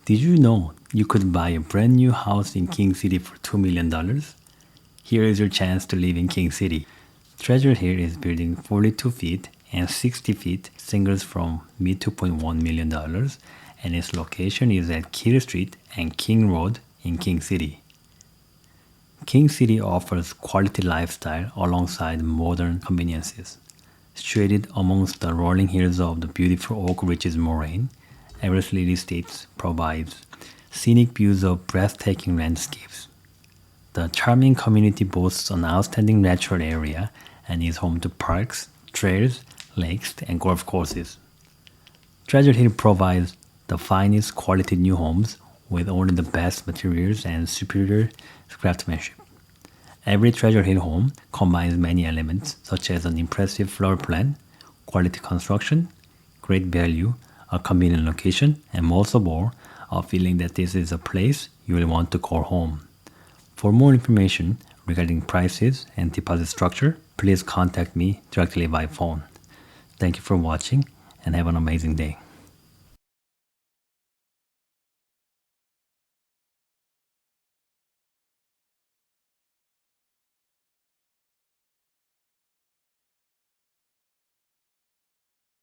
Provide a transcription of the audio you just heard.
Did you know you could buy a brand new house in King City for $2 million? Here is your chance to live in King City. Treasure Hill is building 42 feet and 60 feet singles from mid $2.1 million, and its location is at Kill Street and King Road in King City. King City offers quality lifestyle alongside modern conveniences. Situated amongst the rolling hills of the beautiful Oak Ridges Moraine, Eversley Estates provides scenic views of breathtaking landscapes. The charming community boasts an outstanding natural area and is home to parks, trails, lakes, and golf courses. Treasure Hill provides the finest quality new homes with only the best materials and superior craftsmanship. Every Treasure Hill home combines many elements such as an impressive floor plan, quality construction, great value, a convenient location, and most of all, a feeling that this is a place you will want to call home. For more information regarding prices and deposit structure, please contact me directly by phone. Thank you for watching and have an amazing day.